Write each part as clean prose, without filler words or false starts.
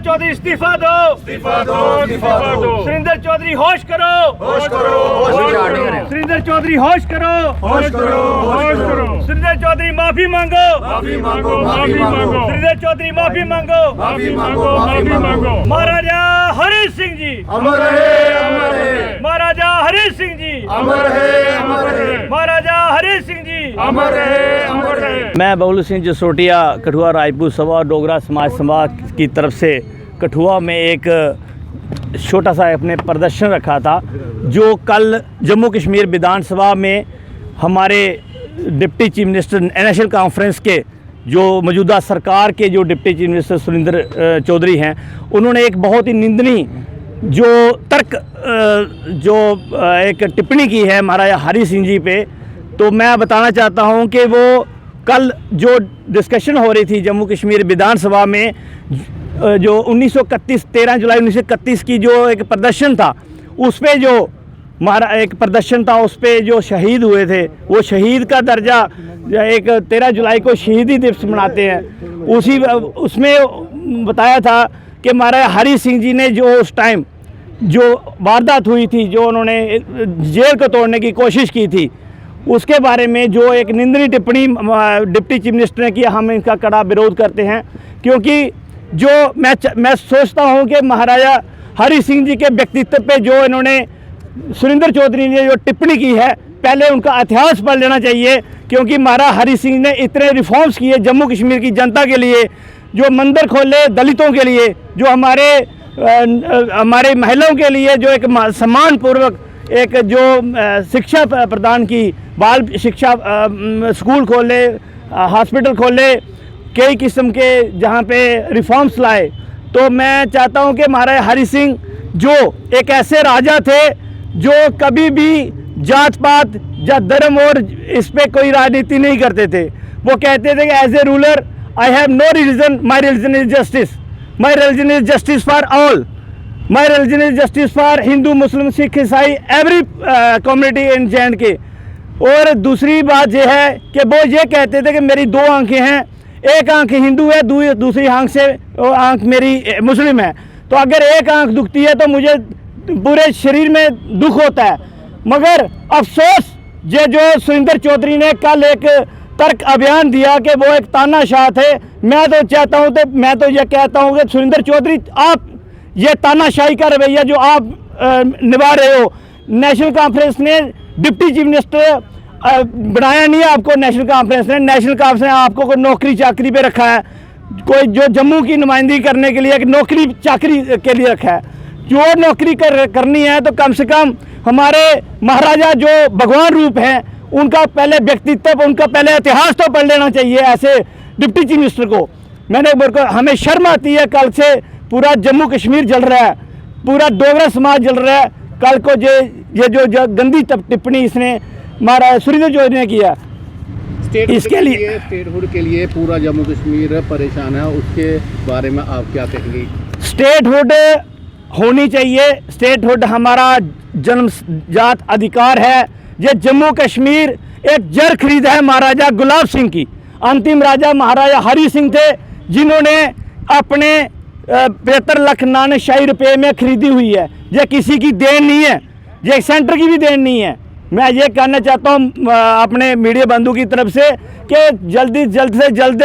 चौधरी इस्तीफा दो, इस्तीफा दो, इस्तीफा दो। सुरेंद्र चौधरी होश करो, होश करो, होश करो। सुरेंद्र चौधरी होश करो, होश करो, होश करो। सुरेंद्र चौधरी माफी मांगो, माफी मांगो, माफी मांगो। सुरेंद्र चौधरी माफी मांगो, माफी मांगो, माफी मांगो। महाराजा हरि सिंह जी अमर है, अमर है। महाराजा हरि सिंह जी अमर है, अमर है। महाराजा हरि सिंह जी अमर है, अमर है। मैं बबलू सिंह जसरोटिया कठुआ राजपूत सभा और डोगरा समाज सभा की तरफ से कठुआ में एक छोटा सा अपने प्रदर्शन रखा था, जो कल जम्मू कश्मीर विधानसभा में हमारे deputy chief minister National Conference के जो मौजूदा सरकार के जो deputy chief minister Surendra Choudhary हैं, उन्होंने एक बहुत ही निंदनीय जो एक टिप्पणी की है महाराजा हरि सिंह जी पे। तो मैं बताना चाहता हूं कि वो कल जो डिस्कशन हो रही थी जम्मू कश्मीर विधानसभा में, जो 13 जुलाई 1931 की जो एक प्रदर्शन था, उस पे जो एक प्रदर्शन था, उस पे जो शहीद हुए थे, वो शहीद का दर्जा एक 13 जुलाई को शहीदी दिवस मनाते हैं। उसमें बताया था कि महाराजा हरि सिंह जी ने जो उस टाइम जो वारदात हुई थी, जो उन्होंने जेल को तोड़ने की कोशिश की थी, उसके बारे में जो एक निंदनीय टिप्पणी डिप्टी चीफ मिनिस्टर ने किया, हम इनका कड़ा विरोध करते हैं। क्योंकि जो मैं सोचता हूं कि महाराजा हरि सिंह जी के व्यक्तित्व पे जो इन्होंने सुरेंद्र चौधरी ने जो टिप्पणी की है, पहले उनका इतिहास पढ़ लेना चाहिए। क्योंकि महाराजा हरि सिंह ने इतने रिफॉर्म्स किए जम्मू कश्मीर की जनता के लिए, जो मंदिर खोले दलितों के लिए, जो हमारे महिलाओं के लिए जो एक सम्मानपूर्वक एक जो शिक्षा प्रदान की, बाल शिक्षा स्कूल खोले, हॉस्पिटल खोले, कई किस्म के जहाँ पे रिफॉर्म्स लाए। तो मैं चाहता हूँ कि महाराजा हरि सिंह जो एक ऐसे राजा थे जो कभी भी जात पात या धर्म और इस पे कोई राजनीति नहीं करते थे। वो कहते थे कि as a ruler I have no religion, my religion is justice, my religion is justice for all, my religion is justice for Hindu Muslim Sikh ईसाई एवरी कम्युनिटी इन जे&के। और दूसरी बात यह है कि वो ये कहते थे कि मेरी दो आंखें हैं, एक आंख हिंदू है, दूसरी आंख मेरी मुस्लिम है। तो अगर एक आंख दुखती है तो मुझे पूरे शरीर में दुख होता है। मगर अफसोस ये जो सुरेंद्र चौधरी ने कल एक तर्क अभियान दिया कि वो एक तानाशाह थे। मैं तो ये कहता हूँ कि सुरेंद्र चौधरी, आप ये तानाशाही का रवैया जो आप निभा रहे हो, नेशनल कॉन्फ्रेंस ने डिप्टी चीफ मिनिस्टर बनाया नहीं है आपको। नेशनल कॉन्फ्रेंस ने आपको कोई नौकरी चाकरी पे रखा है, कोई जो जम्मू की नुमाइंदगी करने के लिए एक नौकरी चाकरी के लिए रखा है। जो नौकरी करनी है तो कम से कम हमारे महाराजा जो भगवान रूप हैं, उनका पहले व्यक्तित्व, उनका पहले इतिहास तो पढ़ लेना चाहिए ऐसे डिप्टी चीफ मिनिस्टर को। हमें शर्म आती है, कल से पूरा जम्मू कश्मीर जल रहा है, पूरा डोगरा समाज जल रहा है। कल को ये जो गंदी टिप्पणी इसने महाराज सुरेंद्र चौधरी ने किया, इसके लिए स्टेटहुड के लिए पूरा जम्मू कश्मीर परेशान है, उसके बारे में आप क्या कहेंगे? स्टेटहुड होनी चाहिए। स्टेटहुड हमारा जन्मजात अधिकार है। ये जम्मू कश्मीर एक जर खरीद है महाराजा गुलाब सिंह की। अंतिम राजा महाराजा हरि सिंह थे, जिन्होंने अपने 75 लाख नानशाही रुपए में खरीदी हुई है। ये किसी की देन नहीं है, ये सेंटर की भी देन नहीं है। मैं ये कहना चाहता हूँ अपने मीडिया बंधु की तरफ से कि जल्द से जल्द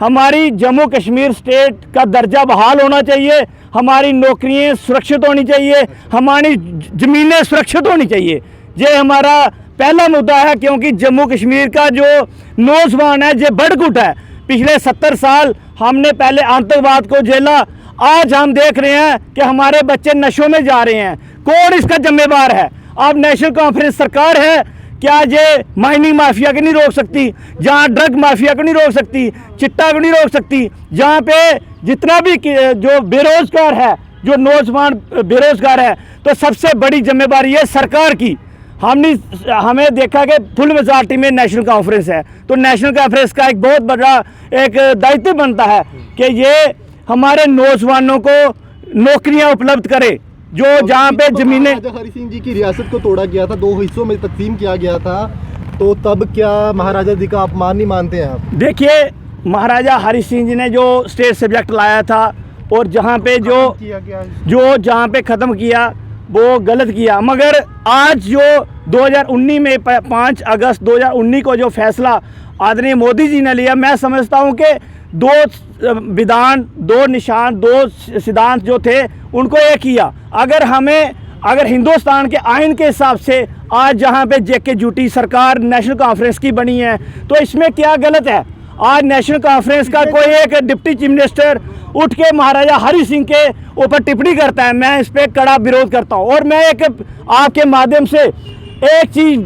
हमारी जम्मू कश्मीर स्टेट का दर्जा बहाल होना चाहिए, हमारी नौकरियां सुरक्षित होनी चाहिए, हमारी ज़मीनें सुरक्षित होनी चाहिए। ये हमारा पहला मुद्दा है। क्योंकि जम्मू कश्मीर का जो नौजवान है, ये बड़कुट है। पिछले 70 साल हमने पहले आतंकवाद को झेला, आज हम देख रहे हैं कि हमारे बच्चे नशों में जा रहे हैं। कौन इसका जिम्मेदार है? अब नेशनल कॉन्फ्रेंस सरकार है, क्या ये माइनिंग माफिया को नहीं रोक सकती? जहाँ ड्रग माफिया को नहीं रोक सकती, चिट्टा को नहीं रोक सकती? जहाँ पे जितना भी जो बेरोजगार है, जो नौजवान बेरोजगार है, तो सबसे बड़ी जिम्मेदारी है सरकार की। हमें देखा कि फुल मेजॉरिटी में नेशनल कॉन्फ्रेंस है, तो नेशनल कॉन्फ्रेंस का एक बहुत बड़ा एक दायित्व बनता है कि ये हमारे नौजवानों को नौकरियां उपलब्ध करे, जो जहाँ पे जमीनें। महाराजा हरि सिंह जी की रियासत को तोड़ा गया था, 2 हिस्सों में तकसीम किया गया था, तो तब क्या महाराजा जी का अपमान नहीं मानते हैं आप? देखिए, महाराजा हरि सिंह जी ने जो स्टेट सब्जेक्ट लाया था, और जहाँ पे किया गया जहाँ पे ख़त्म किया वो गलत किया। मगर आज जो 2019 में 5 अगस्त 2019 को जो फैसला आदरणीय मोदी जी ने लिया, मैं समझता हूँ कि 2 विधान, 2 निशान, 2 सिद्धांत जो थे उनको एक किया। अगर हिंदुस्तान के आइन के हिसाब से आज जहाँ पे जेके जूटी सरकार नेशनल कॉन्फ्रेंस की बनी है, तो इसमें क्या गलत है? आज नेशनल कॉन्फ्रेंस का कोई एक डिप्टी चीफ मिनिस्टर उठ के महाराजा हरि सिंह के ऊपर टिप्पणी करता है, मैं इस पर कड़ा विरोध करता हूँ। और मैं एक आपके माध्यम से एक चीज़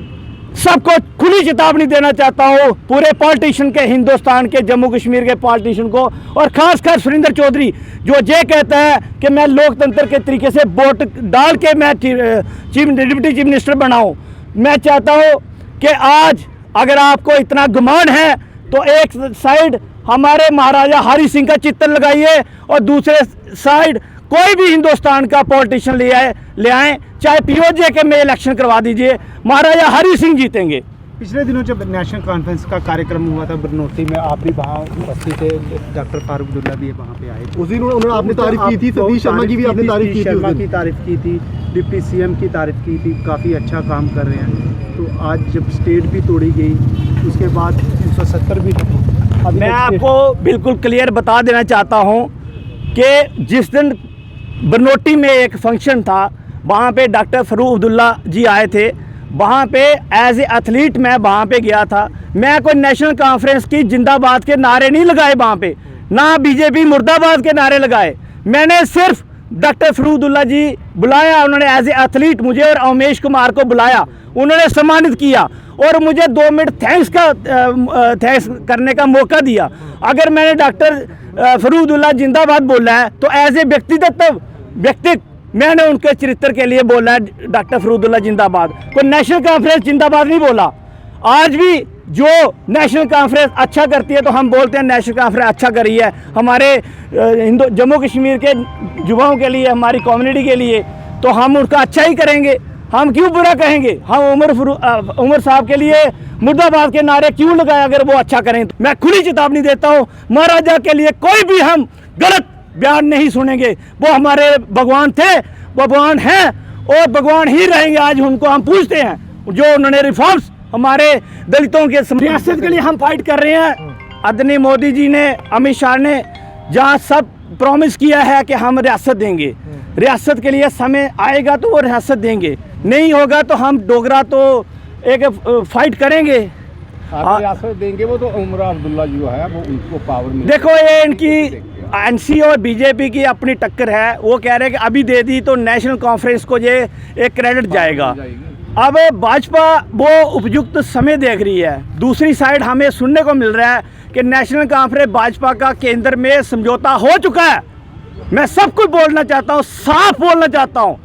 सबको खुली चेतावनी देना चाहता हूँ, पूरे पॉलिटिशियन के, हिंदुस्तान के, जम्मू कश्मीर के पॉलिटिशियन को, और ख़ासकर सुरेंद्र चौधरी जो ये कहता है कि मैं लोकतंत्र के तरीके से वोट डाल के मैं डिप्टी चीफ मिनिस्टर बनाऊँ। मैं चाहता हूँ कि आज अगर आपको इतना गुमान है तो एक साइड हमारे महाराजा हरि सिंह का चित्र लगाइए और दूसरे साइड कोई भी हिंदुस्तान का पॉलिटिशियन ले आए, चाहे पीओजे के में इलेक्शन करवा दीजिए, महाराजा हरि सिंह जीतेंगे। पिछले दिनों जब नेशनल कॉन्फ्रेंस का कार्यक्रम हुआ था बरनौती में, आप भी वहाँ उपस्थित थे, डॉक्टर फारूक अब्दुल्ला भी वहाँ पे आए थे। उस दिन उन्होंने आपने तारीफ की थी, सतीश शर्मा की भी आपने तारीफ की थी, शर्मा की तारीफ की थी, डिप्टी सीएम की तारीफ की थी, काफ़ी अच्छा काम कर रहे हैं। तो आज जब स्टेट भी तोड़ी गई, उसके बाद 370 भी मैं आपको बिल्कुल क्लियर बता देना चाहता हूँ कि जिस दिन बरनौटी में एक फंक्शन था, वहाँ पे डॉक्टर फारूक अब्दुल्ला जी आए थे, वहाँ पे एज ए एथलीट मैं वहाँ पे गया था। मैं कोई नेशनल कॉन्फ्रेंस की जिंदाबाद के नारे नहीं लगाए वहाँ पे, ना बीजेपी मुर्दाबाद के नारे लगाए। मैंने सिर्फ डॉक्टर फारूक अब्दुल्ला जी बुलाया, उन्होंने एज ए एथलीट मुझे और उमेश कुमार को बुलाया, उन्होंने सम्मानित किया और मुझे 2 मिनट थैंक्स करने का मौका दिया। अगर मैंने डॉक्टर फारूक अब्दुल्ला जिंदाबाद बोला है तो एज ए व्यक्ति मैंने उनके चरित्र के लिए बोला है डॉक्टर फारूक अब्दुल्ला जिंदाबाद, कोई नेशनल कॉन्फ्रेंस जिंदाबाद नहीं बोला। आज भी जो नेशनल कॉन्फ्रेंस अच्छा करती है तो हम बोलते हैं नेशनल कॉन्फ्रेंस अच्छा करी है हमारे जम्मू कश्मीर के युवाओं के लिए, हमारी कम्युनिटी के लिए, तो हम उनका अच्छा ही करेंगे। हम क्यों बुरा कहेंगे? हम उमर साहब के लिए मुर्दाबाद के नारे क्यों लगाए अगर वो अच्छा करें? तो मैं खुली चेतावनी देता हूँ, महाराजा के लिए कोई भी हम गलत बयान नहीं सुनेंगे। वो हमारे भगवान थे, भगवान हैं और भगवान ही रहेंगे। आज उनको हम पूछते हैं, जो उन्होंने रिफॉर्म्स हमारे दलितों के रियासत के लिए हम फाइट कर रहे हैं। आदरणीय मोदी जी ने, अमित शाह ने जहाँ सब प्रॉमिस किया है कि हम रियासत देंगे, रियासत के लिए समय आएगा तो वो रियासत देंगे, नहीं होगा तो हम डोगरा तो एक फाइट करेंगे। रियासत देंगे वो तो उमर अब्दुल्ला जो है वो उनको पावर में। देखो ये इनकी एनसी और बीजेपी की अपनी टक्कर है। वो कह रहे हैं कि अभी दे दी तो नेशनल कॉन्फ्रेंस को ये एक क्रेडिट जाएगा। अब भाजपा वो उपयुक्त समय देख रही है। दूसरी साइड हमें सुनने को मिल रहा है कि नेशनल कॉन्फ्रेंस भाजपा का केंद्र में समझौता हो चुका है। मैं सब कुछ बोलना चाहता हूँ, साफ बोलना चाहता हूँ।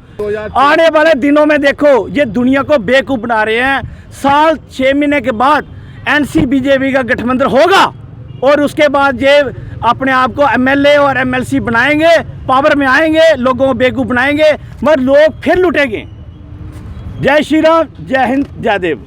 आने वाले दिनों में देखो ये दुनिया को बेवकूफ़ बना रहे हैं। साल 6 महीने के बाद एनसी बीजेपी का गठबंधन होगा और उसके बाद ये अपने आप को एमएलए और एमएलसी बनाएंगे, पावर में आएंगे, लोगों को बेवकूफ़ बनाएंगे, मगर लोग फिर लुटेंगे। जय श्री राम, जय हिंद, जय देव।